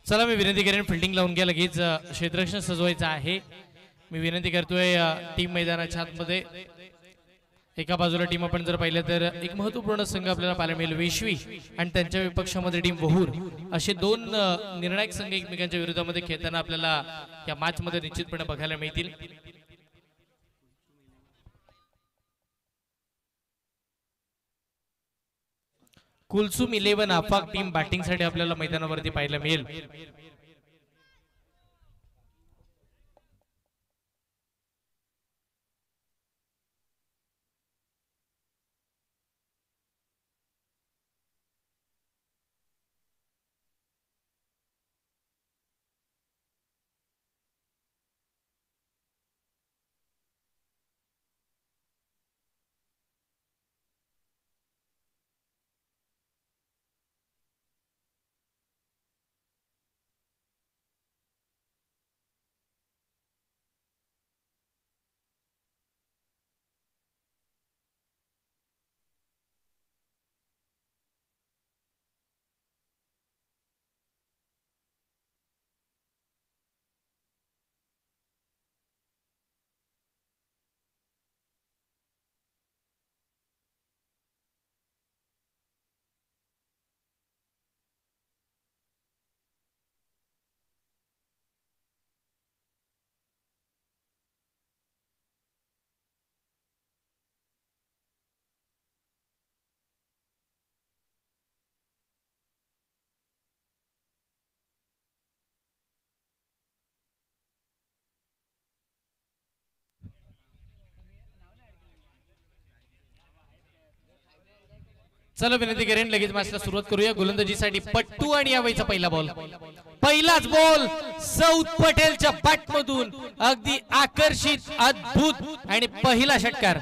चला मी विनंती करेन फिल्डिंग लावून घ्या लगेच क्षेत्ररक्षण सजवायचं आहे। मी विनंती करतोय टीम मैदानाच्या आतमध्ये एका बाजूला टीम आपण जर पाहिलं तर एक महत्त्वपूर्ण संघ आपल्याला पाहायला मिळेल वेशवी आणि त्यांच्या विपक्षामध्ये टीम वहूर असे दोन निर्णायक संघ एकमेकांच्या विरोधामध्ये खेळताना आपल्याला या मॅच मध्ये निश्चितपणे बघायला मिळतील। कुलसुम 11 आफाक टीम बॅटिंग साठी आपल्याला मैदानावरती पाहायला मिळेल। चला विनंती करेन लगेच मॅचला सुरुवात करूया। गोलंदाजीसाठी पट्टू आणि यावेळीचा पहिला बॉल, पहिलाच बॉल सौद पटेलच्या बॅट मधून अगदी आकर्षित अद्भुत आणि पहिला षटकार।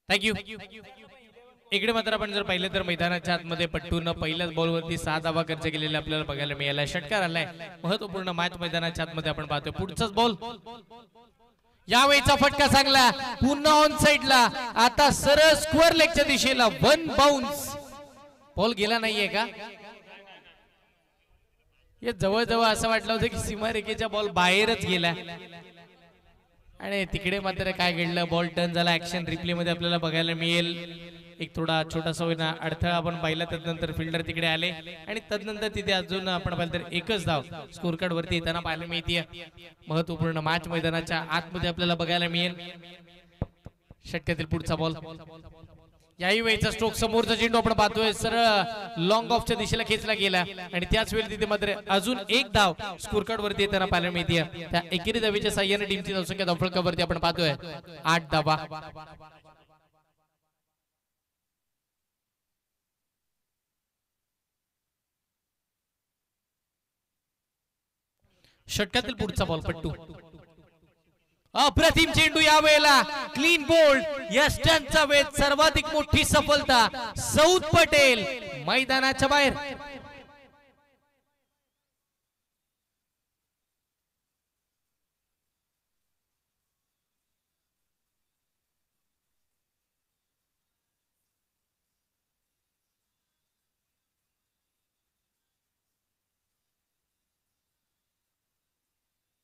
थँक्यू। इकडे मात्र आपण जर पाहिलं तर मैदानाच्या आतमध्ये पट्टून पहिल्याच बॉलवरती 6 धावा खर्च केलेले आपल्याला बघायला मिळाला। षटकार आलाय, महत्त्वपूर्ण मॅच मैदानाच्या आतमध्ये आपण पाहतोय। पुढचाच बॉल, यावेळीचा फटका चांगला, पुन्हा ऑन साइडला, आता सरळ स्क्वेअर लेगच्या दिशेला 1 बाउन्स। बॉल गेला नाहीये का? हे जवळजवळ असं वाटलं होतं की सीमारेषेच्या बॉल बाहेरच गेला आणि तिकडे मात्र काय घडलं, बॉल टर्न झाला। ऍक्शन रिप्ले मध्ये आपल्याला बघायला मिळेल एक थोडा छोटासा होईना अडथळा आपण पाहिला। तदनंतर फिल्डर तिकडे आले आणि तदनंतर तिथे अजून आपण पाहिलं तर एकच धाव स्कोर कार्ड वरती येताना पाहायला मिळते। महत्त्वपूर्ण मॅच मैदानाच्या आतमध्ये आपल्याला बघायला मिळेल। षटकातील पुढचा बॉल, याही वेळेचा स्ट्रोक, समोरचा चेंडू आपण पाहतोय सरळ लॉंग ऑफच्या दिशेला खेचला गेला आणि त्याच वेळी तिथे मात्र अजून एक धाव स्कोर कार्ड वरती येताना पाहायला मिळते। त्या एकेरी धावेच्या साह्याने टीमची धावसंख्या धावफलकावरती आपण पाहतोय 8 धावा। षटकातील पुढचा बॉल पट्टू, अप्रतिम चेंडू, यावेळेला क्लीन बोल्ड, यष्टनचा वेध सर्वाधिक मोठी सफलता, सौद पटेल मैदानाच्या बाहेर।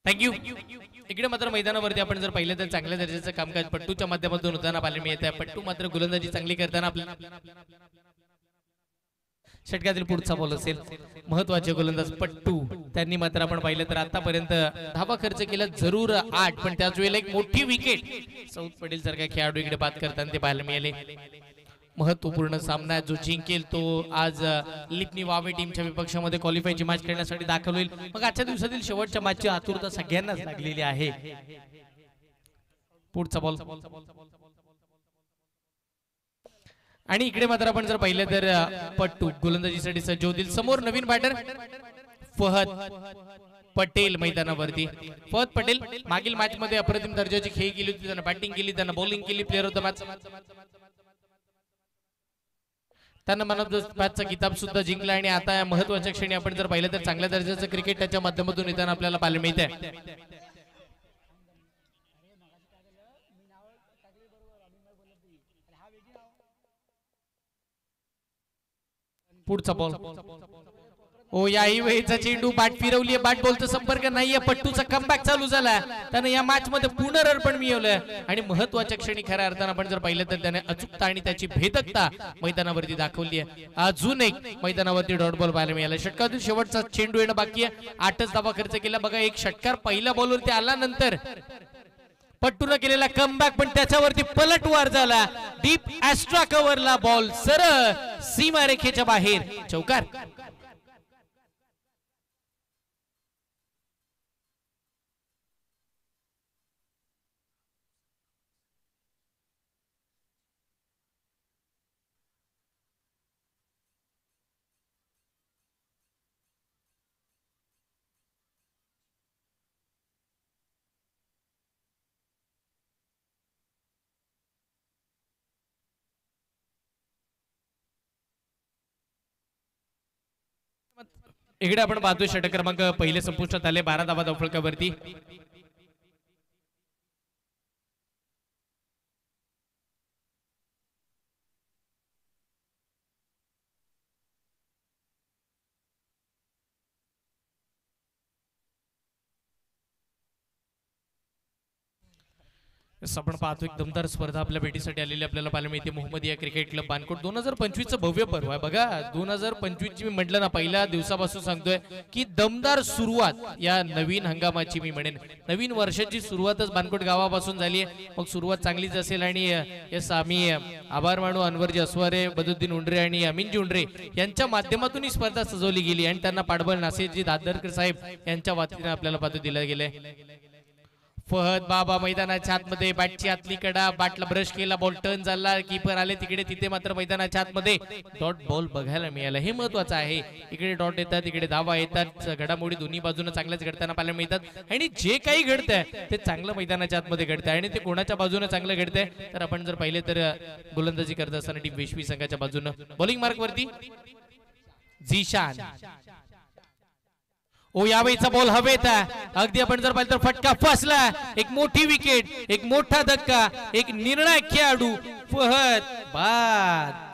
थँक्यू। इकडे मात्र मैदानावरती आपण जर पाहिलं तर चांगल्या दर्जाचं कामकाज पट्टूच्या माध्यमातून होताना पाहायला मिळत। पट्टू मात्र गोलंदाजी चांगली करताना आपल्याला षटकातील पुढचा बॉल असेल, महत्त्वाचे गोलंदाज पट्टू, त्यांनी मात्र आपण पाहिलं तर आतापर्यंत धावा खर्च केला जरूर 8, पण त्याच वेळेला एक मोठी विकेट सौद पटेल सारख्या खेळाडू इकडे बाद करताना ते पाहायला मिळाले। महत्त्वपूर्ण सामना जो जिंकेल तो आज लिपनी वावे टीमच्या विपक्षामध्ये क्वालिफायची मॅच खेळण्यासाठी दाखल होईल। मग आजच्या दिवसातील शेवटच्या मॅचची आतुरता सगळ्यांनाच लागलेली आहे। पुढचा बॉल, आणि इकडे मात्र आपण जर पाहिलं तर पट्टू गोलंदाजीसाठी सज्ज होतील। समोर नवीन बॅटर फहद पटेल मैदानावरती. फहद पटेल मागील मॅच मध्ये अप्रतिम दर्जाची खेळी केली होती, त्यांना बॅटिंग केली, त्यांना बॉलिंग केली, प्लेअर ऑफ द मॅच, त्यांना मॅन ऑफ द मॅचचा किताब सुद्धा जिंकला. आणि आता या महत्वाच्या क्षणी आपण जर पाहिलं तर चांगल्या दर्जाचं क्रिकेट त्याच्या माध्यमातून येताना आपल्याला पाहायला मिळते. पुढचा बॉल ओ याही वेळेचा चेंडू, बॅट फिरवली, बॅट बॉलचा संपर्क नाहीये, पट्टूचा कमबॅक चालू झाला, त्याने या मॅच मध्ये पुनर्पण मिळवलं. आणि महत्वाच्या क्षणी खऱ्या अर्थानं आपण जर पाहिलं तर त्याने अचूकता आणि त्याची भेदकता मैदानावरती दाखवली आहे. अजून एक मैदानावरती डॉट बॉल पाहायला मिळाला. षटकातील शेवटचा चेंडू येणं बाकी आहे, 8च धावा खर्च केला. बघा एक षटकार पहिल्या बॉलवरती आला, नंतर पट्टून केलेला कमबॅक, पण त्याच्यावरती पलटवार झाला. डीप ऍस्ट्रा कव्हरला बॉल सरळ सीमारेखेच्या बाहेर, चौकार. इकडे आपण पाहतोय षटक क्रमांक पहिले संपुष्टात आले, 12 धावा धावफलकावरती. आपण पाहतो एक दमदार स्पर्धा आपल्या भेटीसाठी आलेली आपल्याला पाहायला मिळते. मोहम्मदिया क्रिकेट क्लब बानकोट 2025 भव्य पर्व आहे. बघा 2025 ची मी म्हटलं ना, पहिल्या दिवसापासून सांगतोय की दमदार सुरुवात या नवीन हंगामाची मी म्हणेन. नवीन वर्षाची सुरुवातच बानकोट गावापासून झाली आहे. मग सुरुवात चांगलीच असेल. आणि यस आम्ही आभार मानू अनवरजी अस्वारे, बदुद्दीन उंडरे आणि अमीनजी उंडरे यांच्या माध्यमातून ही स्पर्धा सजवली गेली आणि त्यांना पाठबळ नासेरजी दादरकर साहेब यांच्या वतीने आपल्याला पाहतो दिलं गेलंय. फहद बाबा मैदानाच्या आतमध्ये, बॅटची आतली कडा, बॅटला ब्रश केला, बॉल टर्न झाला, कीपर आले तिकडे, तिथे मात्र मैदानाच्या आतमध्ये डॉट बॉल बघायला मिळाला. हे महत्वाचं आहे. इकडे डॉट येतात, इकडे धावा येतात, घडामोडी दोन्ही बाजूने चांगल्याच घडताना पाहायला मिळतात. आणि जे काही घडतंय ते चांगलं मैदानाच्या आतमध्ये घडतंय. आणि ते कोणाच्या बाजूने चांगलं घडतंय तर आपण जर पाहिले तर गोलंदाजी करत असताना टीम वेशवी संघाच्या बाजूने. बॉलिंग मार्क वरती झीशान. ओ यावेळीचा बॉल हवेत आहे, अगदी आपण जर पाहिलं तर फटका फसला. एक मोठी विकेट, एक मोठा धक्का, एक निर्णायक खेळाडू फहद बाद.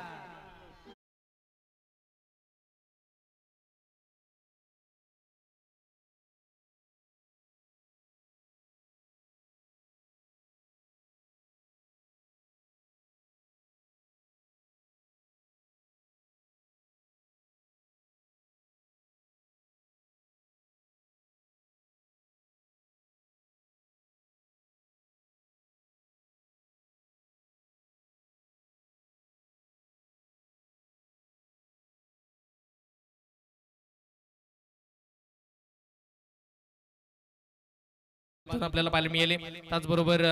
आपल्याला पाहायला मिळाले. त्याचबरोबर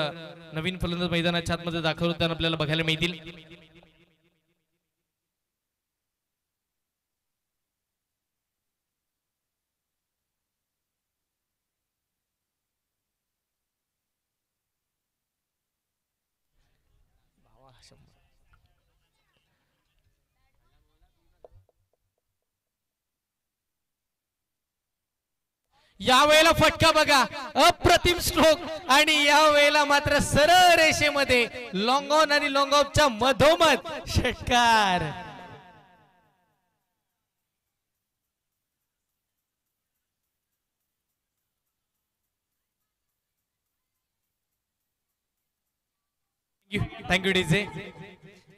नवीन फलंदाज मैदानाच्या आतमध्ये दाखल होताना आपल्याला बघायला मिळतील. यावेळेला फटका बघा, अप्रतिम स्ट्रोक. आणि यावेळेला मात्र सरळ रेषेमध्ये लॉंग ऑन आणि लॉंग ऑफच्या मधोमध षटकार. Thank you DJ.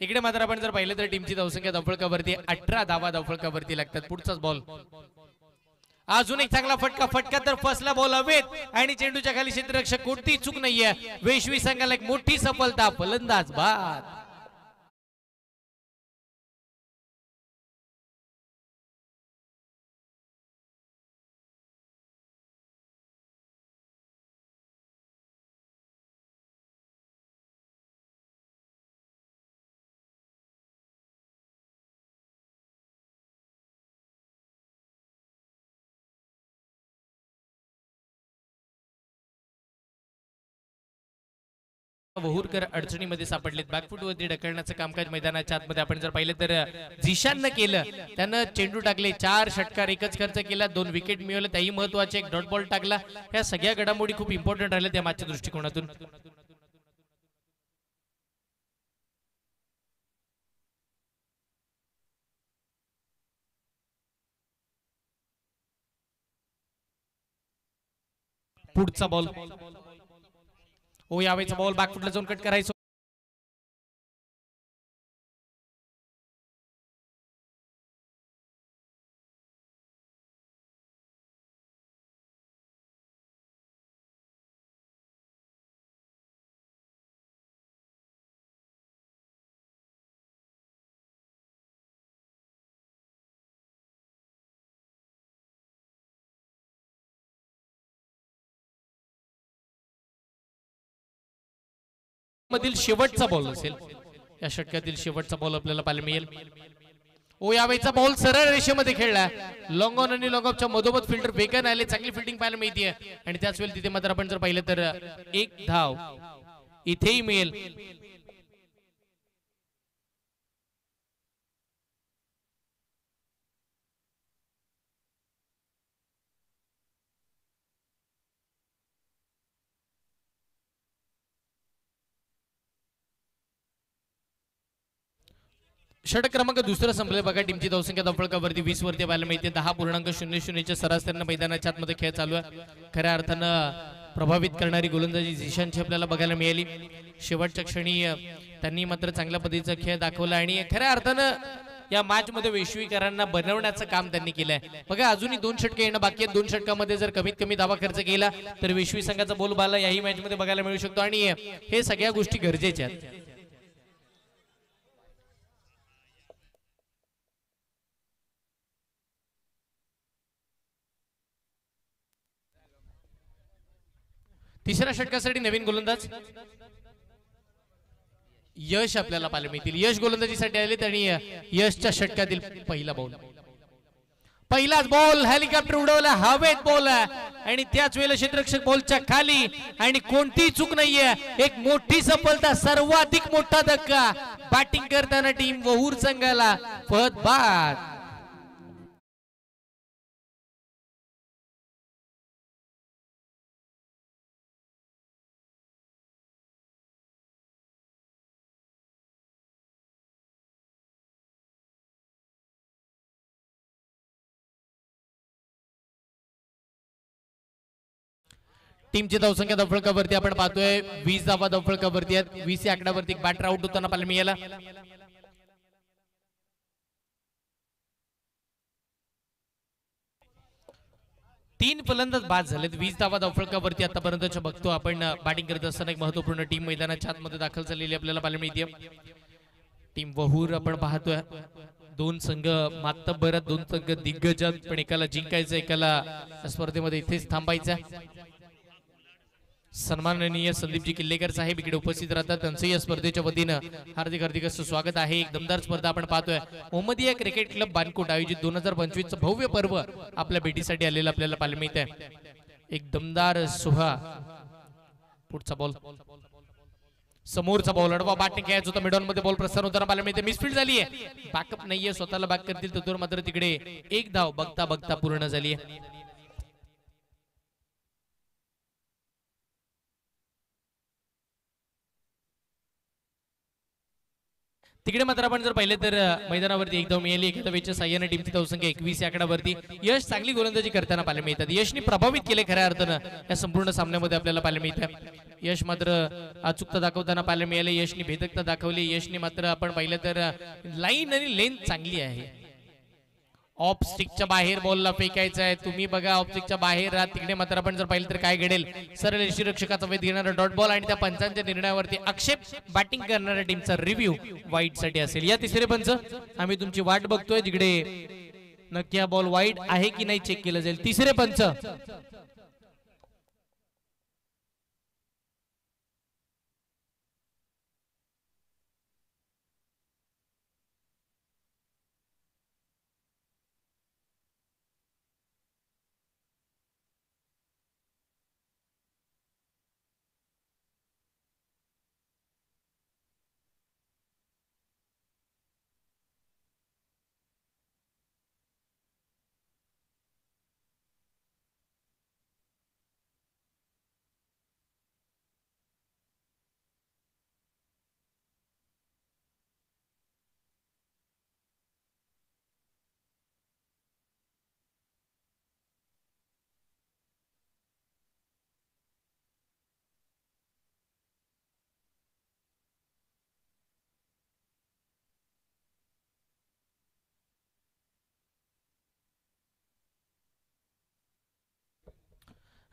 इकडे मात्र आपण जर पाहिलं तर टीमची धावसंख्या धावफलकावरती 18 धावा धावफलकावरती लागतात. पुढचाच बॉल, अजून एक चांगला फटका, फटका तर फसला, बॉल हवेत आणि चेंडूच्या खाली क्षेत्ररक्षक, कोणतीही चूक नाहीये. वेशवी संघाला एक मोठी सफलता, फलंदाज बाद. वहूरकर अडचणीमध्ये सापडलेत. बॅकफूटवरती ढकलण्याचं कामकाज मैदानाच्या आतमध्ये आपण जर पाहिलं तर झिशाननं केलं. त्यानं चेंडू टाकले, 4 षटकार एकच खर्च केला, 2 विकेट मिळवले, त्याही महत्वाचे, एक डॉट बॉल टाकला. ह्या सगळ्या घडामोडी खूप इम्पॉर्टंट राहिल्या त्या मॅचच्या दृष्टिकोनातून. पुढचा बॉल, ओ यावेळेचा बॉल बॅकफुटला जाऊन कट करायचं. मधील शेवटचा बॉल असेल, या षटकातील शेवटचा बॉल आपल्याला पाहायला मिळेल. ओ यावेळेचा बॉल सरळ रेषेमध्ये खेळला, लॉंग ऑन आणि लॉंग ऑफच्या मधोमध फिल्डर वेगन आले, चांगली फिल्डिंग पाहायला मिळते. आणि त्याच वेळी तिथे मात्र आपण जर पाहिलं तर एक धाव इथेही मिळेल. षटक क्रमांक दुसरा संपले बघा. टीमची धावसंख्या धावफलकावरती 20 वरती पाहायला मिळते. 10.00 सरासरीनं मैदानाच्या आतमध्ये खेळ चालू आहे. खऱ्या अर्थानं प्रभावित करणारी गोलंदाजी झिशानची आपल्याला बघायला मिळाली. शेवटच्या क्षणी त्यांनी मात्र चांगल्या पद्धतीचा खेळ दाखवला आणि खऱ्या अर्थानं या मॅच मध्ये वैश्विकरांना बनवण्याचं काम त्यांनी केलंय. बघा अजूनही 2 षटके येणं बाकी आहेत. 2 षटकामध्ये जर कमीत कमी धावा खर्च केला तर वैश्विक संघाचा बोलबाला याही मॅच मध्ये बघायला मिळू शकतो आणि हे सगळ्या गोष्टी गरजेच्या आहेत. तिसऱ्या षटकासाठी नवीन गोलंदाज यश आपल्याला पाहायला मिळतील. यश गोलंदाजीसाठी आले आणि यशच्या षटकातील पहिला बॉल, पहिलाच बॉल हेलिकॉप्टर उडवला, हवेत बॉल आणि त्याच वेळेला क्षेत्ररक्षक बॉलच्या खाली आणि कोणतीही चूक नाहीये. एक मोठी सफलता, सर्वाधिक मोठा धक्का बॅटिंग करताना टीम वहूर संघाला फत बाद. टीमची धावसंख्या धावफलकावरती आपण पाहतोय 20 धावा धावफलकावरती आहेत. 20 या आकड्यावरती एक बॅटर आउट होताना पाहायला मिळाला. तीन फलंदाज बाद झालेत. 20 धावा धावफलकावरती आतापर्यंतच्या बघतो आपण बॅटिंग करत असताना एक महत्वपूर्ण टीम मैदानाच्या आतमध्ये दाखल झालेली आपल्याला पाहायला मिळते. टीम वहूर आपण पाहतोय. 2 संघ मातब्बरात, 2 संघ दिग्गजात, पण एकाला जिंकायचं, एकाला स्पर्धेमध्ये इथेच थांबायचं. सन्माननीय संदीपजी किल्लेकर साहेब इकडे उपस्थित राहतात, त्यांचं या स्पर्धेच्या वतीनं हार्दिक हार्दिक असं स्वागत आहे. एक दमदार स्पर्धा आपण पाहतोय. मोहम्मदिया क्रिकेट क्लब बानकोट आयोजित 2025 चं भव्य पर्व आपल्या भेटीसाठी आलेलं आपल्याला पाहायला मिळत आहे. एक दमदार सोहा. पुढचा बॉल, समोरचा बॉल अडवा बॅटिंग खेळायचा होता. मिडॉन मध्ये बॉल प्रस्थान होताना पाहायला मिळते. मिसफील्ड झाली आहे, बॅकअप नाहीये, स्वतःला बॅक करतील तर मात्र तिकडे एक धाव बघता बघता पूर्ण झाली आहे. तिकडे मात्र आपण जर पाहिलं तर मैदानावरती एक धाव मिळाली. एका धावेच्या साह्याने टीमची धावसंख्या 21 या आकड्यावरती. यश चांगली गोलंदाजी करताना पाहायला मिळतात. यशनी प्रभावित केले खऱ्या अर्थानं या संपूर्ण सामन्यामध्ये आपल्याला पाहायला मिळतं. यश मात्र अचूकता दाखवताना पाहायला मिळाले. यशनी भेदकता दाखवली. यशनी मात्र आपण पाहिलं तर लाईन आणि लेंथ चांगली आहे. ऑफ स्टिकच्या बाहेर बॉलला फेकायचा आहे. तुम्ही बघा ऑफ स्टिकच्या बाहेर राहत. तिकडे मात्र आपण जर पाहिलं तर काय घडेल, सरळ यष्टीरक्षकाचा वेध घेणारा डॉट बॉल आणि त्या पंचांच्या निर्णयावरती आक्षेप बॅटिंग करणाऱ्या टीमचा रिव्ह्यू वाईट साठी असेल. या तिसरे पंच आम्ही तुमची वाट बघतोय, जिकडे नक्की हा बॉल वाईट आहे की नाही चेक केलं जाईल. तिसरे पंच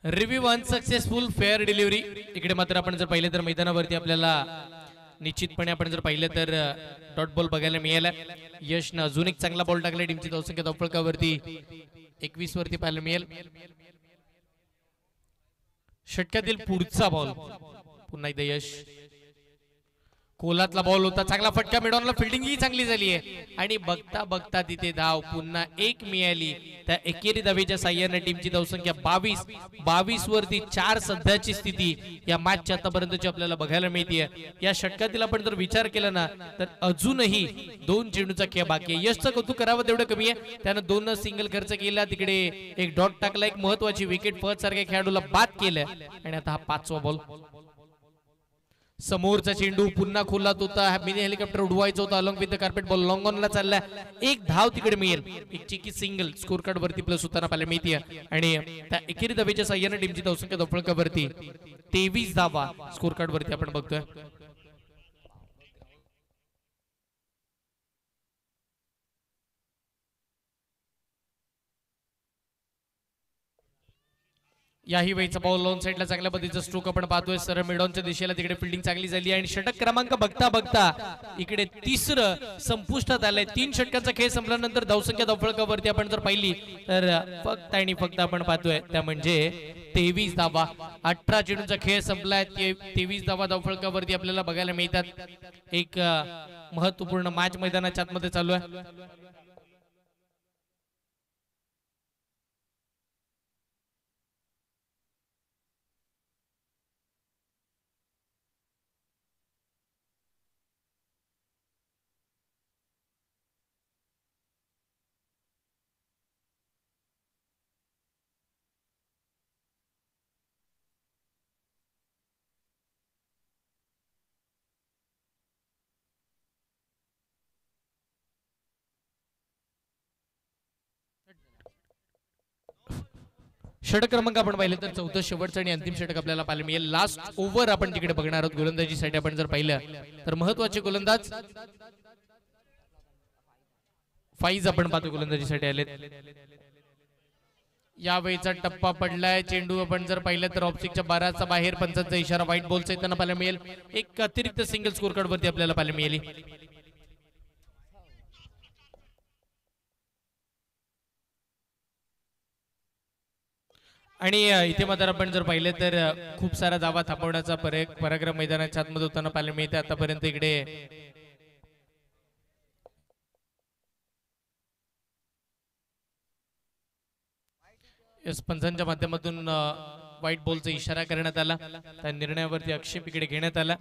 रिव्ह्यू अनसक्सेसफुल फेअर डिलिव्हरी. इकडे मात्र आपण जर पाहिलं तर मैदानावरती आपल्याला निश्चितपणे आपण जर पाहिलं तर डॉट बॉल बघायला मिळाला. यशनं अजून एक चांगला बॉल टाकला. टीमची धावसंख्या धावफलकावरती 21 वरती पाहायला मिळेल. षटकातील पुढचा बॉल पुन्हा एकदा यश. कोलातला बॉल होता, चांगला फटका मिळवला, फिल्डिंग ही चांगली झाली आहे आणि बघता बघता तिथे धाव पुन्हा एक मिळाली. त्या एकेरी धावेच्या साह्याने टीमची धावसंख्या 22 वरती 4 सध्याची स्थिती या मॅचच्या आतापर्यंतची आपल्याला बघायला मिळते. या षटकातील आपण जर विचार केला ना तर अजूनही 2 चेंडूचा खेळ बाकी आहे. यशचं कौतुक करावं तेवढं कमी आहे. त्यानं 2 सिंगल खर्च केला, तिकडे एक डॉट टाकला, एक महत्वाची विकेट फहद सारख्या खेळाडूला बाद केलं आणि आता हा 5वा बॉल. समोरचा चेंडू पुन्हा खोलात होता, मिनी हेलिकॉप्टर उडवायचं होतं along with the carpet ball. Long ऑनला चालला, एक धाव तिकडे मिळेल. एक चिकी सिंगल स्कोर कार्ड वरती प्लस होताना पाहायला मिळते आणि त्या एकेरी धावेच्या साह्याने टीमची धावसंख्या धावफलकावरती 23 धावा स्कोर कार्ड वरती आपण बघतोय. याही वेळचा बॉल लॉन साइडला चांगल्या पद्धतीचा स्ट्रोक आपण पाहतोय. सरळ मिडॉनच्या दिशेला तिकडे फिल्डिंग चांगली झाली आणि षटक क्रमांक बघता बघता इकडे 3रं संपुष्टात आलंय. 3 षटकांचा खेळ संपल्यानंतर धावसंख्या धावफलकावरती आपण जर पाहिली तर फक्त आणि फक्त आपण पाहतोय त्या म्हणजे 23 धावा. 18 चेंडूचा खेळ संपलाय, 23 धावा धावफलकावरती आपल्याला बघायला मिळतात. एक महत्वपूर्ण मॅच मैदानाच्या आतमध्ये चालू आहे. षटक क्रमांक आपण पाहिलं तर 4थं शेवटचं आणि अंतिम षटक आपल्याला पाहायला मिळेल. लास्ट ओव्हर आपण तिकडे बघणार आहोत. गोलंदाजीसाठी आपण जर पाहिलं तर महत्वाचे गोलंदाज फाईज आपण पाहतो गोलंदाजीसाठी आलेत. यावेळीचा टप्पा पडलाय. चेंडू आपण जर पाहिलं तर ऑफस्टिकच्या 12चा बाहेर, पंचांचा इशारा व्हाईट बॉलचा येताना पाहायला मिळेल. एक अतिरिक्त सिंगल स्कोर कार्ड वरती आपल्याला पाहायला मिळेल. आणि इथे मात्र आपण जर पाहिलं तर खूप सारा धावा थांबवण्याचा पराक्रम मैदानाच्या आतमध्ये होताना पाहायला मिळते आतापर्यंत. इकडे पंचांच्या माध्यमातून व्हाईट बॉलचा इशारा करण्यात आला. त्या निर्णयावरती आक्षेप इकडे घेण्यात आला.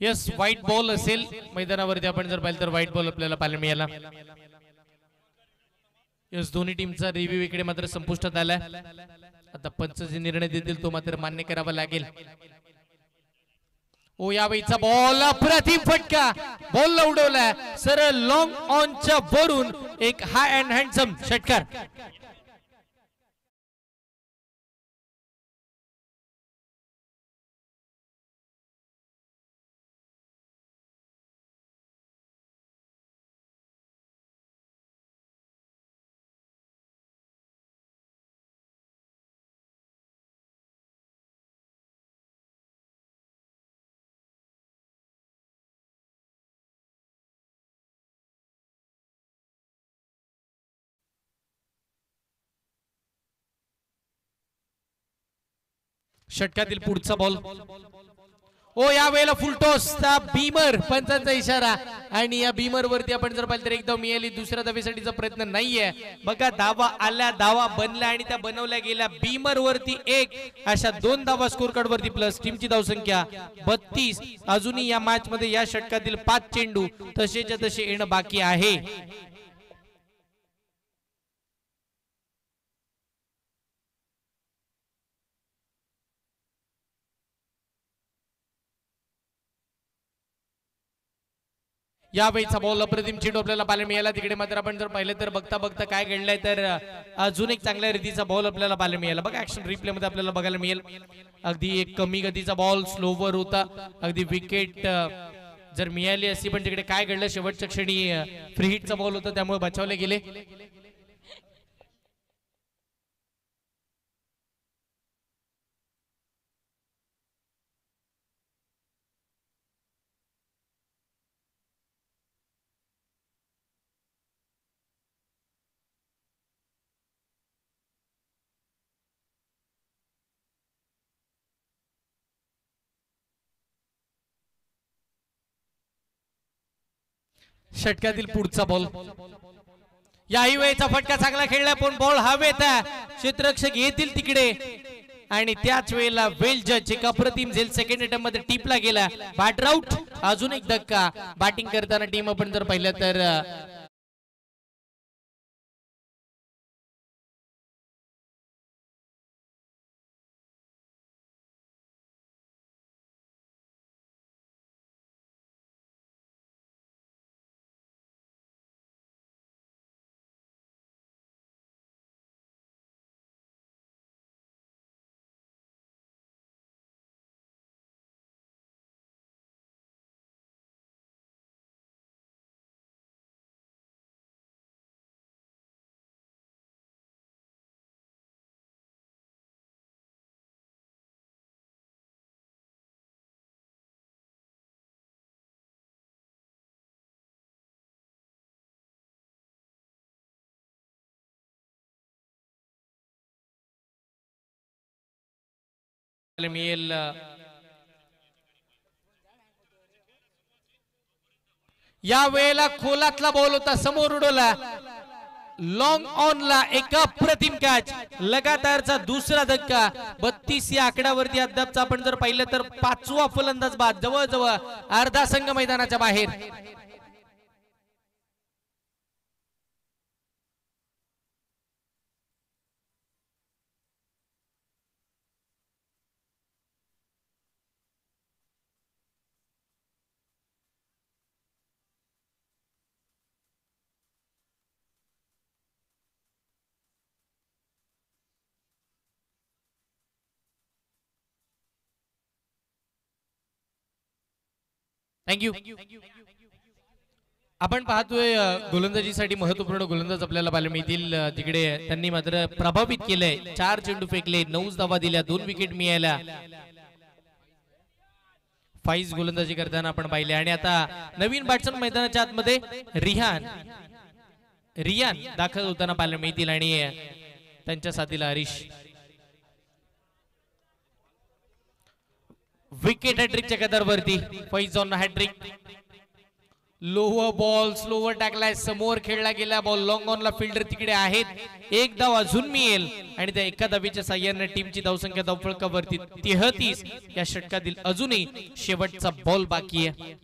यस, व्हाईट बॉल असेल मैदानावरती. आपण जर पाहिलं तर व्हाईट बॉल आपल्याला पाहायला मिळाला. यस, दोन्ही टीमचा रिव्ह्यू इकडे मात्र संपुष्टात आलाय. आता पंच जे निर्णय देतील तो मात्र मान्य करावा लागेल. ओ यावेळीचा बॉल अप्रतिम फटका, बॉल उडवलाय सरळ लॉंग ऑनच्या वरून. एक हाय अँड हँडसम षटकार. षटकातील पुढचा बॉल. ओ यावेळेला फुलटॉस बीमर, पंचांचा इशारा. आणि या बीमर वरती आपण जर पाहिलं तर एकदम मिळाली. दुसऱ्या धावेसाठीचा प्रयत्न नाहीये. बघा धावा आल्या, धावा बनल्या आणि त्या बनवल्या गेल्या. बीमर वरती 1, अशा 2 धावा स्कोर कार्ड वरती प्लस. टीमची धावसंख्या 32. अजूनही या मॅच मध्ये या षटकातील 5 चेंडू तसेच्या तसे येणं बाकी आहे. यावेळीचा बॉल अप्रतिम चेंडू आपल्याला पाहायला मिळाला. तिकडे मात्र आपण जर पाहिलं तर बघता बघता काय घडलंय तर अजून एक चांगल्या रीतीचा बॉल आपल्याला पाहायला मिळाला. बघा ऍक्शन रिप्ले मध्ये आपल्याला बघायला मिळेल. अगदी एक कमी गतीचा बॉल स्लोवर होता. अगदी विकेट जर मिळाली असती पण तिकडे काय घडलं शेवटच्या क्षणी फ्री हिटचा बॉल होता त्यामुळे बचावले गेले. षटकातील पुढचा बॉल. याही वेळेचा फटका चांगला खेळला पण बॉल हवेत क्षेत्ररक्षक येतील तिकडे आणि त्याच वेळेला वेल जज एक अप्रतिम झेल सेकंड अटेम्प्ट मध्ये टिपला गेला. Batter out. अजून एक धक्का. बॅटिंग करताना टीम आपण जर पाहिलं तर मिळेल. या वेळेला खोलातला बॉल होता समोर उडवला. लॉंग ऑन ला एक अप्रतिम कॅच. लगातारचा दुसरा धक्का. 32 या आकड्यावरती अद्यापचा आपण जर पाहिलं तर 5वा फलंदाज बाद. जवळजवळ अर्धा संघ मैदानाच्या बाहेर. थँक्यू. आपण पाहतोय गोलंदाजीसाठी महत्वपूर्ण गोलंदाज आपल्याला पाहायला मिळतील. तिकडे त्यांनी मात्र प्रभावित केलंय. 4 चेंडू फेकले, 9 धावा दिल्या, 2 विकेट मिळाल्या. फाईज गोलंदाजी करताना आपण पाहिले आणि आता नवीन बॅट्समन मैदानाच्या आतमध्ये रियान दाखल होताना पाहायला मिळतील आणि त्यांच्या साथीला हरीश. विकेट हॅट्रिकच्या कदरवरती Faiz on hattrick. Lower ball slower टाकलाय. समोर खेळला गेला बॉल. लॉंग ऑन ला फिल्डर तिकडे आहेत. एक धाव अजून मिळेल आणि त्या एका धावेच्या साह्याने टीमची धावसंख्या धावफलकावरती 33. या षटकातील अजूनही शेवटचा बॉल बाकी आहे.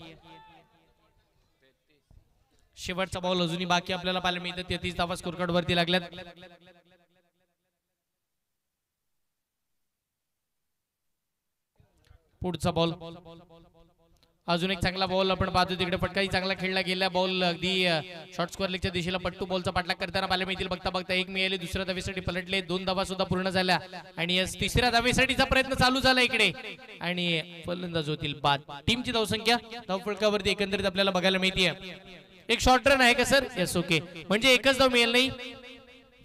शेवटचा बॉल अजूनही बाकी आपल्याला पाहायला मिळतं. 33 धावा स्कोर कार्ड वरती लागल्यात. पुढचा बॉल. अजून एक चांगला बॉल आपण पाहतो. तिकडे फटकाही चांगला खेळला गेला. बॉल अगदी शॉर्ट स्क्वेअर लेगच्या दिशेला पट्टू बॉलचा पाठलाग करताना पाहायला मिळतील. बघता बघता एक मिळाली. दुसऱ्या धावेसाठी पलटले. 2 धावा सुद्धा पूर्ण झाल्या आणि तिसऱ्या धावेसाठीचा प्रयत्न चालू झाला इकडे आणि फलंदाज होतील बाद. टीमची धावसंख्या धावफलकावरती एकंदरीत आपल्याला बघायला मिळते. एक शॉर्ट रन आहे का सर? Yes okay. म्हणजे एकच धाव मिळेल नाही,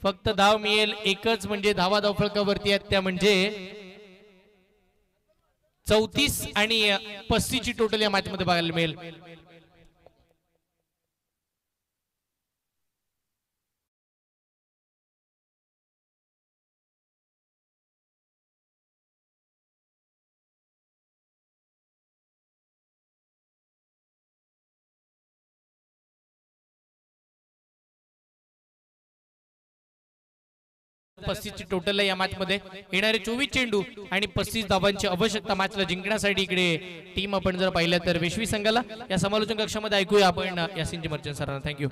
फक्त धाव मिळेल एकच. म्हणजे धावा धावफलकावरती आहेत त्या म्हणजे 34 आणि 35 ची टोटल या मॅच मध्ये बघायला मिळेल. ची टोटल या मॅच मध्ये येणारे 24 चेंडू आणि 35 धावांची आवश्यकता मॅचला जिंकण्यासाठी इकडे टीम आपण जर पाहिलं तर वेशवी संघाला. या समालोचन कक्षामध्ये ऐकूया आपण यासिन मर्चंट सरांना. थँक्यू.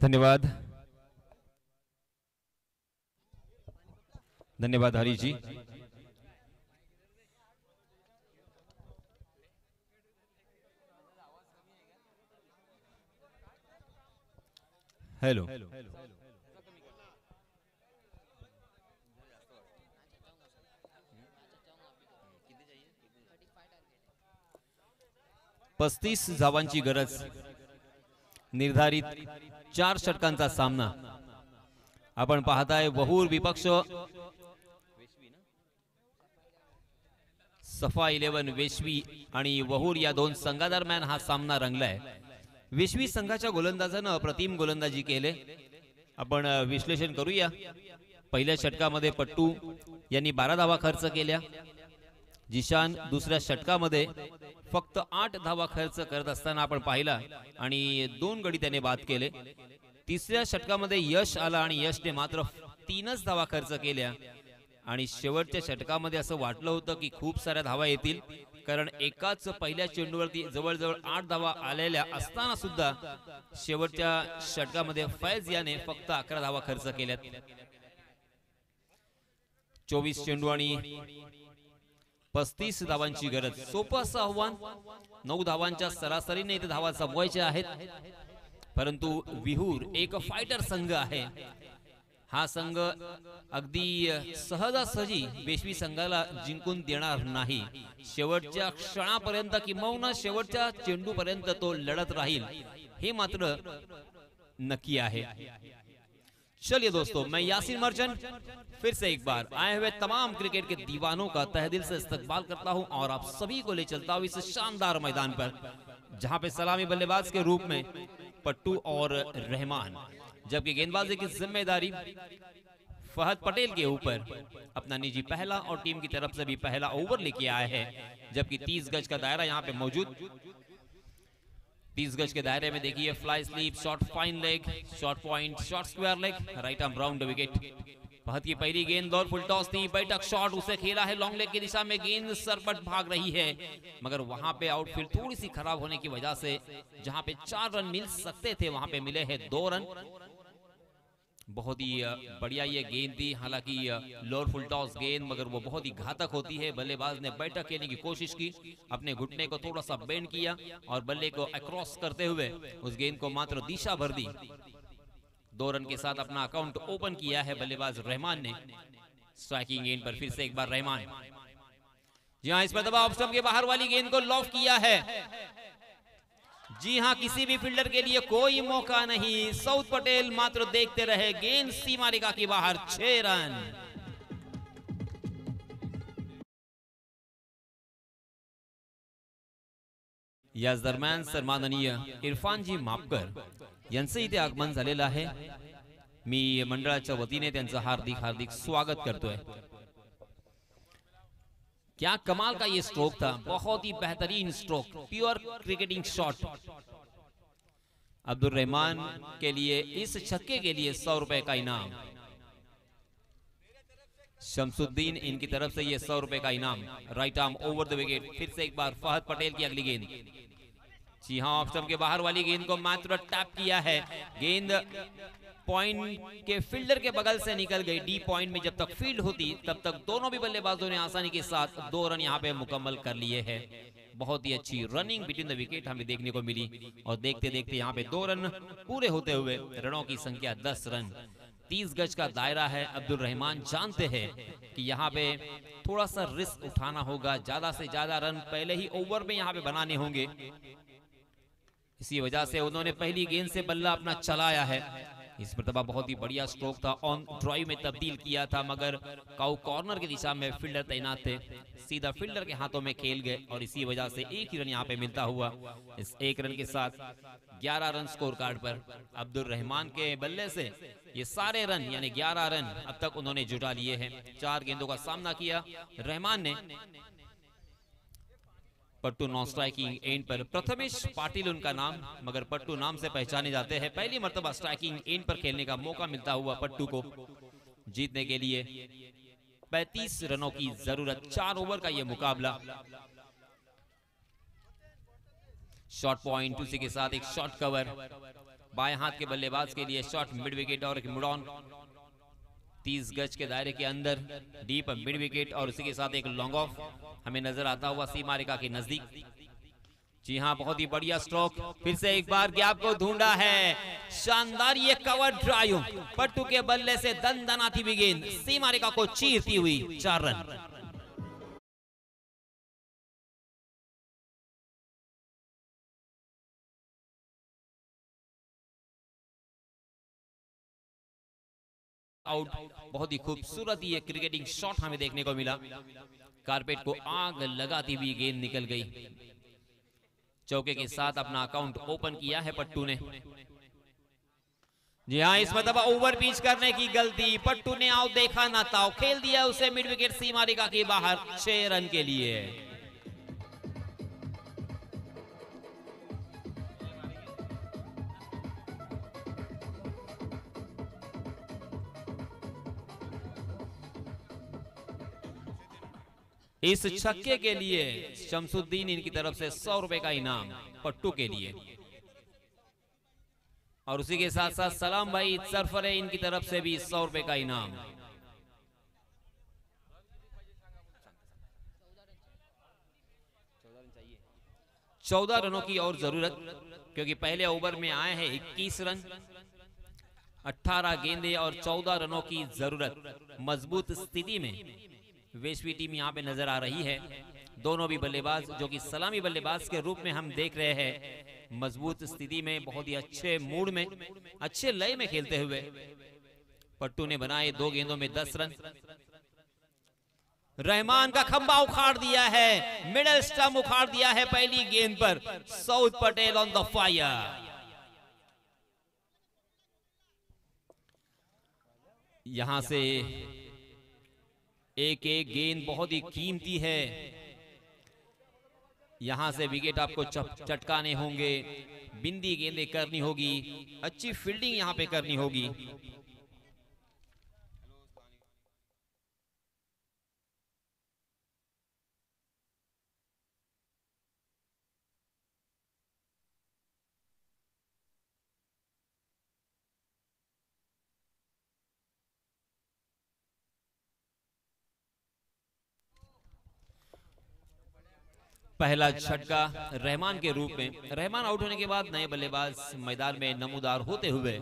धन्यवाद, धन्यवाद हरी जी। हेलो, पस्तीस धावांची गरज, निर्धारित 4 षटकांचा सामना आपण पाहताय। वहूर विपक्ष सफा 11 वेशवी आणि वहूर या दोन संघादरम्यान हा सामना रंगलाय। वेशवी संघाच्या गोलंदाजानं अप्रतिम गोलंदाजी केले। आपण विश्लेषण करूया। पहिल्या षटकामध्ये पट्टू यांनी 12 धावा खर्च केल्या। जिशान दुसऱ्या षटकामध्ये फक्त 8 धावा खर्च करत असताना आपण पाहिला आणि 2 गडी त्याने बाद केले। तिसऱ्या षटकामध्ये यश आला आणि यशने मात्र 3च धावा खर्च केल्या आणि शेवटच्या षटकामध्ये असं वाटलं होतं की खूप साऱ्या धावा येतील, कारण एकाच पहिल्या चेंडूवरती जवळजवळ 8 धावा आलेल्या असताना सुद्धा शेवटच्या षटकामध्ये फैज याने फक्त 11 धावा खर्च केल्यात। 24 चेंडू आणि 35 धावांची गरज, सोपं असं आव्हान। 9 धावांच्या सरासरीने इथे धावा जमवायच्या आहेत, परंतु विहूर एक फायटर संघ आहे। हा संघ अगदी सहजासहजी वेशवी संघाला जिंकून देणार नाही। शेवटच्या क्षणापर्यंत किंवा शेवटच्या चेंडूपर्यंत तो लढत राहील, हे मात्र नक्की आहे। चलिए दोस्तों, मैं यासीन मर्चेंट फिर से एक बार आए हुए तमाम क्रिकेट के दीवानों का तहे दिल से इस्तकबाल करता हूं और आप सभी को ले चलता हूं इस शानदार मैदान पर, जहां पे सलामी बल्लेबाज के रूप में पट्टू और रहमान, जबकि गेंदबाजी की जिम्मेदारी फहद पटेल के ऊपर अपना निजी पहला और टीम की तरफ से भी पहला ओवर लेके आए हैं। जबकि 30 गज का दायरा यहाँ पे मौजूद। 30 गज के दायरे में देखिए fly slip, short fine leg, short point, short square leg, right arm round wicket. Fahad की पहली गेंद और फुल टॉस थी, बैठक शॉट उसे खेला है लॉन्ग लेग की दिशा में, गेंद सरपट भाग रही है, मगर वहां पे आउटफील्ड थोड़ी सी खराब होने की वजह से जहां पे 4 रन मिल सकते थे वहां पे मिले हैं 2 रन। बहुत ही बढ़िया ये गेंद थी, हालांकि लोअर फुल टॉस गेंद, मगर वो बहुत ही घातक होती है। बल्लेबाज ने बैठक खेलने की कोशिश की, अपने घुटने को थोड़ा सा बेंड किया और बल्ले को अक्रॉस करते हुए उस गेंद को मात्र दिशा भर दी। 2 रन के साथ अपना अकाउंट ओपन किया है बल्लेबाज रहमान ने। स्ट्राइकिंग गेंद पर फिर से एक बार रहमान, जी हाँ, इस पर दबाव स्टंप के बाहर वाली गेंद को लॉफ किया है। जी हां, किसी भी फील्डर के लिए कोई मौका नहीं, सऊद पटेल मात्र देखते रहे, गेंद सीमा रेखा के बाहर, 6 रन। याच दरम्यान सन्माननीय इरफानजी मापकर यांचं इथे आगमन झालेलं आहे। मी मंडळाच्या वतीने त्यांचं हार्दिक हार्दिक स्वागत करतोय। क्या कमाल का ये स्ट्रोक था, बहुत ही बेहतरीन stroke, pure cricketing shot. Abdul Rahman के लिए इस छक्के के लिए 100 रुपए का इनाम। शमसुद्दीन इनकी तरफ से ये 100 रुपए का इनाम। Right arm over the wicket, फिर से एक बार फहद पटेल की अगली गेंद। जी हां, ऑफ स्टंप के बाहर वाली गेंद को मात्र टैप किया है, गेंद पॉइंट के फील्डर के बगल से निकल गई। डी पॉइंट में जब तक फील्ड होती तब तक दोनों भी बल्लेबाजों ने आसानी के साथ 2 रन यहां पे मुकम्मल कर लिए हैं। बहुत ही अच्छी रनिंग बिटवीन द विकेट हमें देखने को मिली और देखते देखते यहां पे 2 रन पूरे होते हुए रनों की संख्या 10 रन। 30 गज का दायरा है। अब्दुल रहमान जानते हैं कि यहाँ पे थोड़ा सा रिस्क उठाना होगा, ज्यादा से ज्यादा रन पहले ही ओवर में यहाँ पे बनाने होंगे। इसी वजह से उन्होंने पहली गेंद से बल्ला अपना चलाया है। इस मरतबा बहुत ही बढ़िया स्ट्रोक था, ऑन ड्राइव में तब्दील किया था, मगर काउ कॉर्नर की दिशा में फील्डर तैनात थे, सीधा फील्डर के हाथों में खेल गए और इसी वजह से 1 ही रन यहाँ पे मिलता हुआ। इस 1 रन के साथ 11 रन स्कोर कार्ड पर। अब्दुल रहमान के बल्ले से ये सारे रन यानी 11 रन अब तक उन्होंने जुटा लिए हैं। 4 गेंदों का सामना किया रहमान ने। पट्टू नॉन स्ट्राइकिंग एंड पर, प्रथमेश पाटिल उनका नाम, मगर पट्टू नाम से पहचाने जाते हैं। पहली मर्तबा स्ट्राइकिंग एंड पर खेलने का मौका मिलता हुआ पट्टू को। जीतने के लिए 35 रनों की जरूरत, 4 ओवर का यह मुकाबला। शॉर्ट पॉइंट उसी के साथ एक शॉर्ट कवर, बाएं हाथ के बल्लेबाज के लिए शॉट मिड विकेट और एक मिड ऑन 30 गज के दायरे के अंदर डीप मिड विकेट और उसी के साथ एक लॉन्ग ऑफ हमें नजर आता हुआ सीमा रेखा के नजदीक। जी हाँ, बहुत ही बढ़िया स्ट्रोक। फिर से एक बार गैप को ढूंढा है, शानदार ये कवर ड्राइव पट्टू के बल्ले से दनदनाती हुई गेंद सीमा रेखा को चीरती हुई 4 रन। आउट। बहुत ही खूबसूरत ये क्रिकेटिंग शॉट हमें देखने को मिला। कारपेट को आग लगाती हुई गेंद निकल गई। चौके के साथ अपना अकाउंट ओपन किया है पट्टू ने। जी हाँ, इस मतलब ओवर पिच करने की गलती, पट्टू ने आउट देखा ना था, खेल दिया उसे मिड विकेट सीमा रेखा के बाहर 6 रन के लिए। इस छक्के के लिए शमसुद्दीन इनकी तरफ से 100 रुपए का इनाम पट्टू के लिए, और उसी के साथ साथ सलाम भाई सरफरे इनकी तरफ से भी 100 रुपए का इनाम। चौदह रनों की और जरूरत, क्योंकि पहले ओवर में आए हैं 21 रन, 18 गेंदे और 14 रनों की जरूरत। मजबूत स्थिति में वेशवी टीम यहां पे नजर आ रही है। दोनों भी बल्लेबाज जो कि सलामी बल्लेबाज के रूप में हम देख रहे हैं, मजबूत स्थिति में, बहुत ही अच्छे मूड में, अच्छे लय में खेलते हुए। पट्टू ने बनाए 2 गेंदों में 10 रन। रहमान का खंबा उखाड़ दिया है, मिडल स्टंप उखाड़ दिया है पहली गेंद पर। Saud Patel on the fire. यहां से एक एक गेंद बहुत ही कीमती है। यहां से विकेट आपको चटकाने होंगे, बिंदी गेंदें करनी होगी, अच्छी फील्डिंग यहां पे करनी होगी। पहला झटका रहमान के रूप में। रहमान आउट होने के बाद नए बल्लेबाज मैदान में नमूदार होते हुए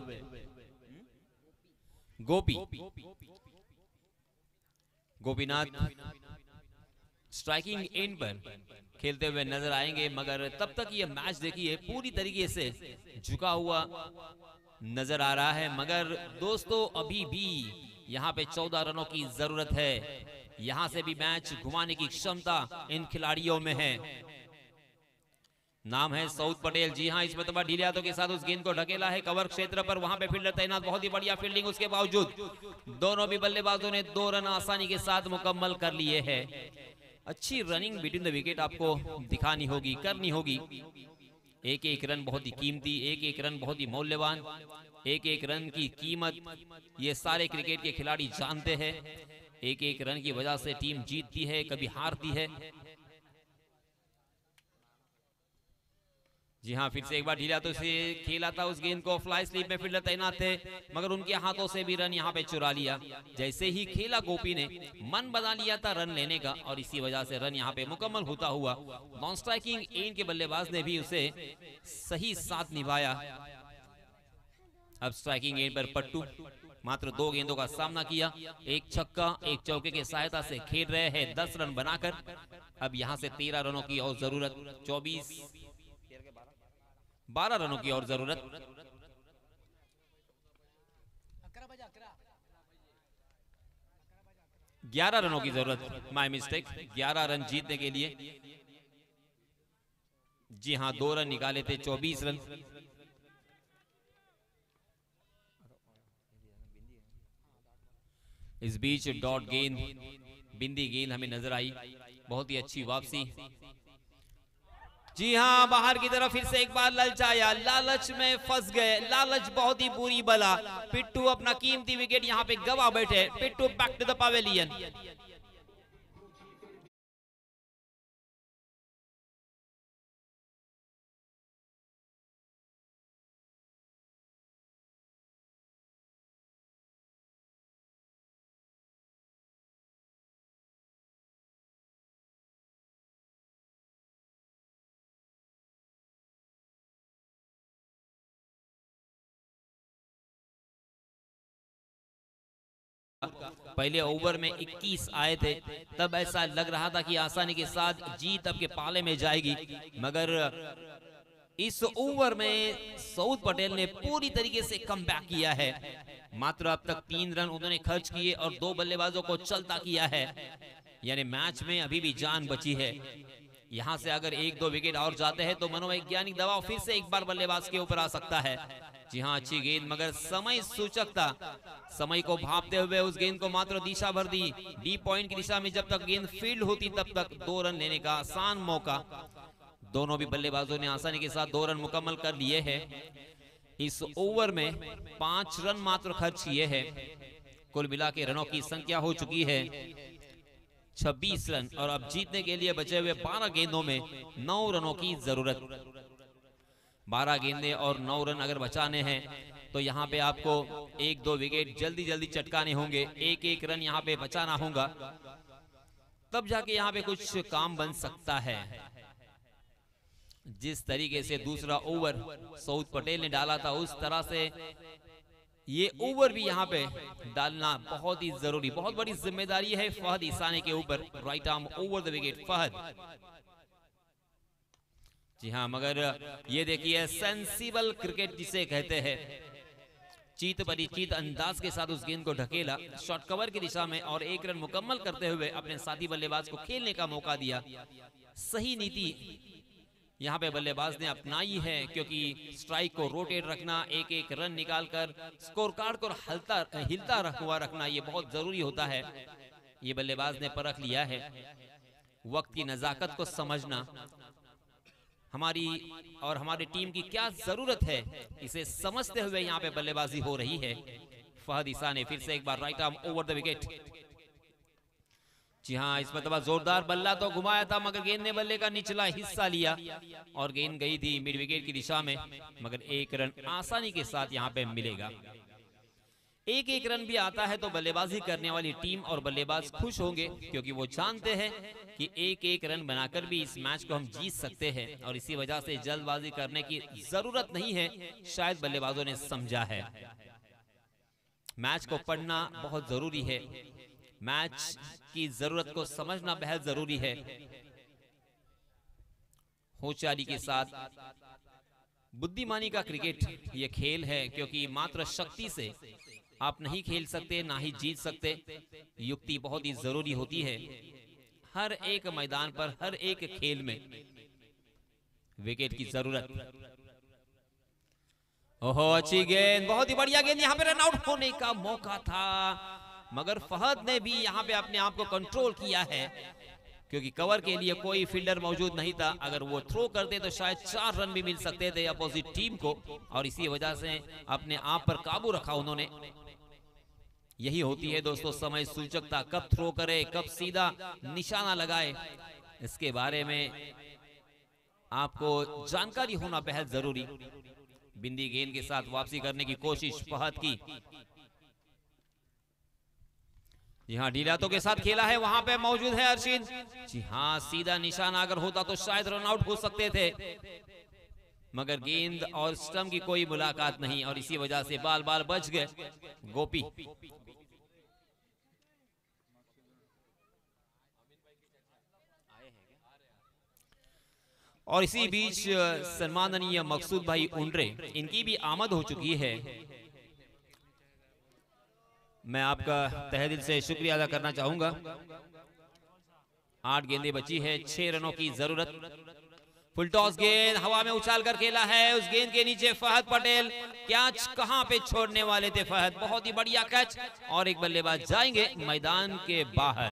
गोपीनाथ स्ट्राइकिंग एंड पर खेलते हुए नजर आएंगे, मगर तब तक ये मैच देखिए पूरी तरीके से झुका हुआ नजर आ रहा है। मगर दोस्तों, अभी भी यहाँ पे 14 रनों की जरूरत है। यहां से भी मैच घुमाने की क्षमता इन खिलाड़ियों में है। नाम है सऊद पटेल। जी हां, इस मतबा ढीले हाथों के साथ उस गेंद को ढकेला है कवर क्षेत्र पर। वहां पे फील्डर तैनात, बहुत ही बढ़िया फील्डिंग। उसके बावजूद दोनों भी बल्लेबाजों ने 2 रन आसानी के साथ मुकम्मल कर लिए हैं। अच्छी रनिंग बिटवीन द विकेट आपको दिखानी होगी, करनी होगी। एक एक रन बहुत ही कीमती, एक एक रन बहुत ही मूल्यवान, एक एक रन की कीमत ये सारे क्रिकेट के खिलाड़ी जानते हैं। एक एक रन की वजह से टीम जीतती है, कभी हारती है। जी हां, फिर से एक बार ढीला तो से खेला था उस गेंद को। फ्लाई स्लिप में फील्डर तैनात थे, मगर उनके हाथों से भी रन यहां पे चुरा लिया। जैसे ही खेला गोपी ने मन बना लिया था रन लेने का, और इसी वजह से रन यहां पे मुकम्मल होता हुआ नॉन स्ट्राइकिंग एंड के बल्लेबाज ने भी उसे सही साथ निभाया। अब स्ट्राइकिंग एंड पर पट्टू मात्र 2 गेंदों का सामना किया, एक छक्का एक चौके की सहायता से खेल रहे हैं 10 रन बनाकर। अब यहां से 13 रनों की और जरूरत, 12 रनों की और जरूरत। 11 रनों की जरूरत, माय मिस्टेक। 11 रन जीतने के लिए। जी हां, 2 रन निकाले थे, 24 रन। इस बीच डॉट गेंद, बिंदी गेंद हमें नजर आई। बहुत ही अच्छी वापसी। जी हां, बाहर की तरफ फिर से एक बार ललचाया, लालच में फंस गए। लालच बहुत ही बुरी बला। पिट्टू अपना कीमती विकेट यहां पे गवा बैठे। पिट्टू बैक टू द पवेलियन। पहले ओवर में 21 आए थे, तब ऐसा लग रहा था कि आसानी के साथ जीत अब के पाले में जाएगी, मगर इस ओवर में सऊद पटेल ने पूरी तरीके से कमबैक किया है। मात्र अब तक 3 रन उन्होंने खर्च किए और 2 बल्लेबाजों को चलता किया है, यानी मैच में अभी भी जान बची है। यहां से अगर 1-2 विकेट और जाते हैं तो मनोवैज्ञानिक दबाव फिर से एक बार बल्लेबाज के ऊपर आ सकता है। जी हां, अच्छी गेंद, मगर समय सूचकता, समय को भांपते हुए उस गेंद को मात्र दिशा भर दी। डी पॉइंट की दिशा में जब तक गेंद फील्ड होती तब तक 2 रन लेने का आसान मौका। दोनों भी बल्लेबाजों ने आसानी के साथ 2 रन मुकम्मल कर लिए हैं। इस ओवर में 5 रन मात्र खर्च किए हैं। कुल मिला के रनों की संख्या हो चुकी है 26 रन, और अब जीतने के लिए बचे हुए 12 गेंदों में 9 रनों की जरूरत। 12 गेंदें और 9 रन अगर बचाने हैं तो यहाँ पे आपको 1-2 विकेट जल्दी जल्दी चटकाने होंगे, 1-1 रन यहाँ पे बचाना होगा, तब जाके यहाँ पे कुछ काम बन सकता है। जिस तरीके से दूसरा ओवर सऊद पटेल ने डाला था, उस तरह से ये ओवर भी यहाँ पे डालना बहुत ही जरूरी, बहुत बड़ी जिम्मेदारी है फहद ईसानी के ऊपर। Right arm over the wicket Fahad. जी हाँ, मगर ये देखिए सेंसिबल क्रिकेट जिसे कहते हैं, चीत परिचित अंदाज के साथ उस गेंद को ढकेला शॉर्ट कवर की दिशा में और 1 रन मुकम्मल करते हुए अपने साथी बल्लेबाज को खेलने का मौका दिया। सही नीति यहाँ पे बल्लेबाज ने अपनाई है, क्योंकि स्ट्राइक को रोटेट रखना, 1-1 रन निकालकर स्कोर कार्ड को हिलता हुआ रखना, ये बहुत जरूरी होता है। ये बल्लेबाज ने परख लिया है। वक्त की नजाकत को समझना, हमारी और हमारी टीम की क्या जरूरत है, इसे समझते हुए यहाँ पे बल्लेबाजी हो रही है। फहद ईसा ने फिर से एक बार right arm over the wicket. जी हाँ, इस मतलब जोरदार बल्ला तो घुमाया था, मगर गेंद ने बल्ले का निचला हिस्सा लिया और गेंद गई थी मिड विकेट की दिशा में, मगर 1 रन आसानी के साथ यहाँ पे मिलेगा। 1-1 रन भी आता है तो बल्लेबाजी करने वाली टीम और बल्लेबाज खुश होंगे, क्योंकि वो जानते हैं कि 1-1 रन बनाकर भी इस मैच को हम जीत सकते हैं, और इसी वजह से जल्दबाजी करने की जरूरत नहीं है, शायद बल्लेबाजों ने समझा है। मैच को पढ़ना बहुत जरूरी है, मैच की जरूरत को समझना बेहद जरूरी है। होशियारी के साथ बुद्धिमानी का क्रिकेट ये खेल है, क्योंकि मात्र शक्ति से आप नहीं खेल सकते, ना ही जीत सकते। युक्ति बहुत ही जरूरी होती है। हर एक मैदान पर, हर एक खेल में विकेट की जरूरत। ओहो, अच्छी गेंद, बहुत ही बढ़िया गेंद, यहाँ पे रन आउट होने का मौका था, मगर फहद ने भी यहाँ पे अपने आप को कंट्रोल किया है, क्योंकि कवर के लिए कोई फील्डर मौजूद नहीं था। अगर वो थ्रो करते तो शायद 4 रन भी मिल सकते थे अपोजिट टीम को, और इसी वजह से अपने आप पर काबू रखा उन्होंने। यही होती है दोस्तों समय सूचकता, कब थ्रो करे, कब सीधा निशाना लगाए, इसके बारे में आपको जानकारी होना बेहद जरूरी। बिंदी गेंद के साथ वापसी करने की कोशिश फहद की। जी हाँ, ढीलातों के साथ खेला है, वहां पे मौजूद है अर्शिद। जी हाँ, सीधा निशाना अगर होता तो शायद रन आउट हो सकते थे, मगर गेंद और स्टंप की कोई मुलाकात नहीं, और इसी वजह से बाल बाल बच गए गोपी। और इसी बीच सम्माननीय मकसूद भाई उंडरे, इनकी भी आमद हो चुकी है। मैं आपका तहे दिल से शुक्रिया अदा करना चाहूंगा। 8 गेंदें बची है, 6 रनों की जरूरत। फुल टॉस गेंद हवा में उछाल कर खेला है, उस गेंद के नीचे फहद पटेल, कैच कहां पे छोड़ने वाले थे फहद, बहुत ही बढ़िया कैच, और एक बल्लेबाज जाएंगे मैदान के बाहर।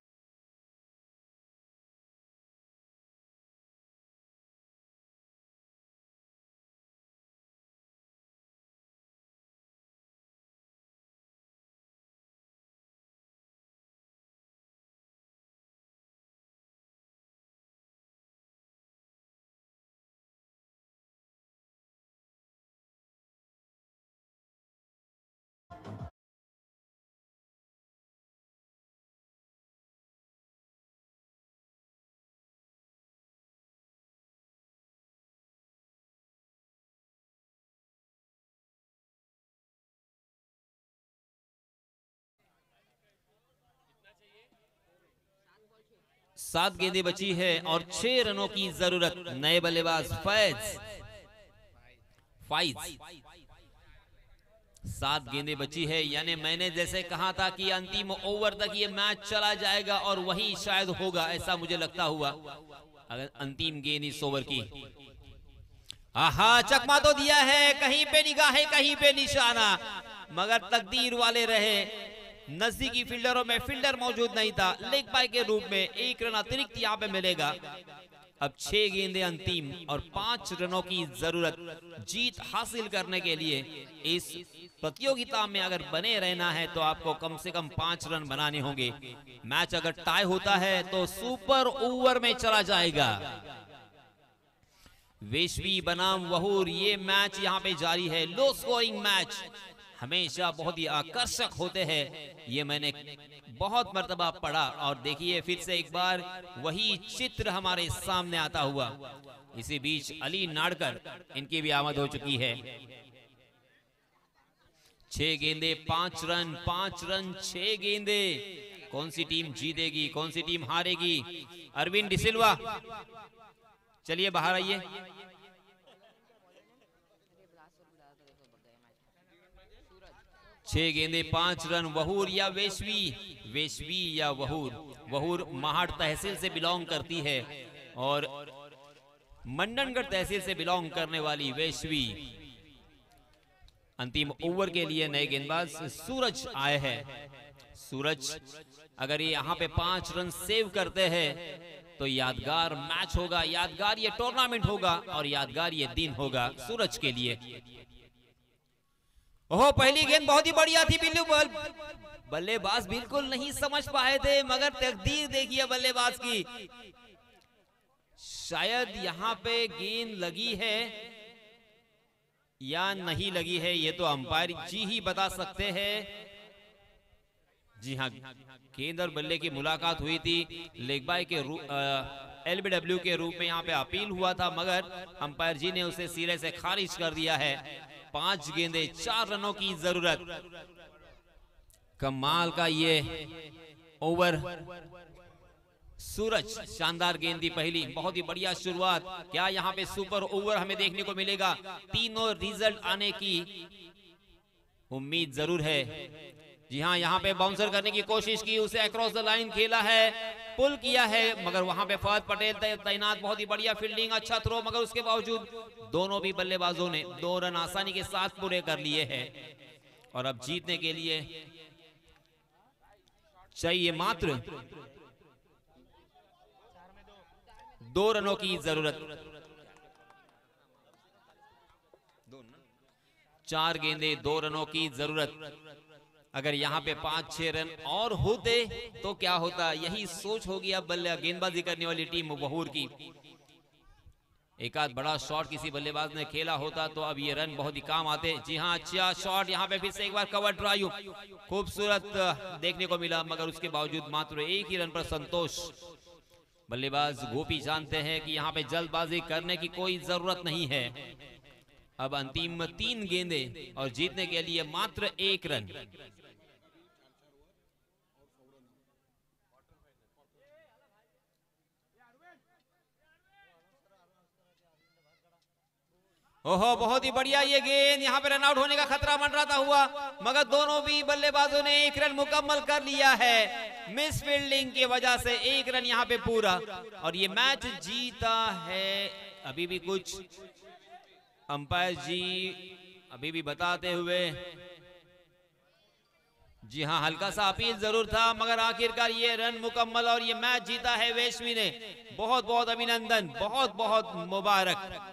7 गेंदें बची है और 6 रनों की जरूरत। नए बल्लेबाज फाइज 7 गेंदें बची है, यानी मैंने जैसे कहा था कि अंतिम ओवर तक ये मैच चला जाएगा और वही शायद होगा, ऐसा मुझे लगता हुआ। अगर अंतिम गेंद इस ओवर की, आहा चकमा तो दिया है, कहीं पे निगाह है कहीं पे निशाना, मगर तकदीर वाले रहे, नजदीकी फील्डरों में फील्डर मौजूद नहीं था। लेग बाय के रूप में 1 रन अतिरिक्त यहाँ पे मिलेगा। अब 6 गेंदें अंतिम और 5 रनों की जरूरत जीत हासिल करने के लिए। इस प्रतियोगिता में अगर बने रहना है तो आपको कम से कम 5 रन बनाने होंगे। मैच अगर टाई होता है तो सुपर ओवर में चला जाएगा। वेशवी बनाम वहूर, ये मैच यहाँ पे जारी है। लो स्कोरिंग मैच हमेशा बहुत ही आकर्षक होते हैं, ये मैंने बहुत मर्तबा पढ़ा। और देखिए फिर से एक बार वही चित्र हमारे सामने आता हुआ। इसी बीच अली नाडकर, इनकी भी आमद हो चुकी है। 6 गेंदे 5 रन, 5 रन 6 गेंदे। कौन सी टीम जीतेगी, कौन सी टीम हारेगी? अरविंद डिसिल्वा, चलिए बाहर आइए। 6 गेंदे 5 रन। वहूर या वेशवी, वेशवी या वहूर? वहूर महाड़ तहसील से बिलोंग करती है और मंडनगढ़ तहसील से बिलोंग करने वाली वेशवी। अंतिम ओवर के लिए नए गेंदबाज सूरज आए हैं। सूरज अगर ये यहाँ पे 5 रन सेव करते हैं तो यादगार मैच होगा, यादगार ये टूर्नामेंट होगा और यादगार ये दिन होगा सूरज के लिए। ओह, पहली गेंद बहुत ही बढ़िया थी बिल्लू बॉल। बल्लेबाज बिल्कुल नहीं समझ पाए थे, मगर तकदीर देखिए बल्लेबाज की। शायद यहाँ पे गेंद लगी है या नहीं लगी है, ये तो अंपायर जी ही बता सकते हैं। जी हाँ, गेंद और बल्ले की मुलाकात हुई थी। लेग बाय के LBW के रूप में यहाँ पे अपील हुआ था, मगर अंपायर जी ने उसे सिरे से खारिज कर दिया है। 5 गेंदे 4 रनों की जरूरत। कमाल का ये ओवर। सूरज शानदार गेंद दी पहली, बहुत ही बढ़िया शुरुआत। क्या यहाँ पे सुपर ओवर हमें देखने को मिलेगा? तीनों रिजल्ट आने की उम्मीद जरूर है। जी हाँ, यहाँ पे बाउंसर करने की कोशिश की, उसे अक्रॉस द लाइन खेला है, पुल किया है, मगर वहां पे फहद पटेल तैनात। बहुत ही बढ़िया फील्डिंग, अच्छा थ्रो, मगर उसके बावजूद दोनों भी बल्लेबाजों ने 2 रन आसानी के साथ पूरे कर लिए हैं। और अब जीतने के लिए चाहिए मात्र 2 रनों की जरूरत। 4 गेंदे 2 रनों की जरूरत। अगर यहाँ पे 5-6 रन और होते तो क्या होता, यही सोच होगी अब गेंदबाजी करने वाली टीम वहूर की। एक आध बड़ा शॉट किसी बल्लेबाज ने खेला होता तो अब ये रन बहुत ही काम आते। जी हाँ, अच्छा शॉट, यहाँ पे फिर से एक बार कवर ड्राइव खूबसूरत देखने को मिला, मगर उसके बावजूद मात्र 1 ही रन पर संतोष। बल्लेबाज गोपी जानते हैं कि यहाँ पे जल्दबाजी करने की कोई जरूरत नहीं है। अब अंतिम 3 गेंदे और जीतने के लिए मात्र 1 रन। ओहो, बहुत ही बढ़िया ये गेंद। यहाँ पे रन आउट होने का खतरा मंडराता हुआ, मगर दोनों भी बल्लेबाजों ने 1 रन मुकम्मल कर लिया है। मिस फील्डिंग की वजह से 1 रन यहाँ पे पूरा, और ये मैच जीता है। अभी भी कुछ अंपायर जी अभी भी बताते हुए, जी हाँ, हल्का सा अपील जरूर था, मगर आखिरकार ये रन मुकम्मल और ये मैच जीता है वेशवी ने। बहुत बहुत अभिनंदन, बहुत बहुत मुबारक।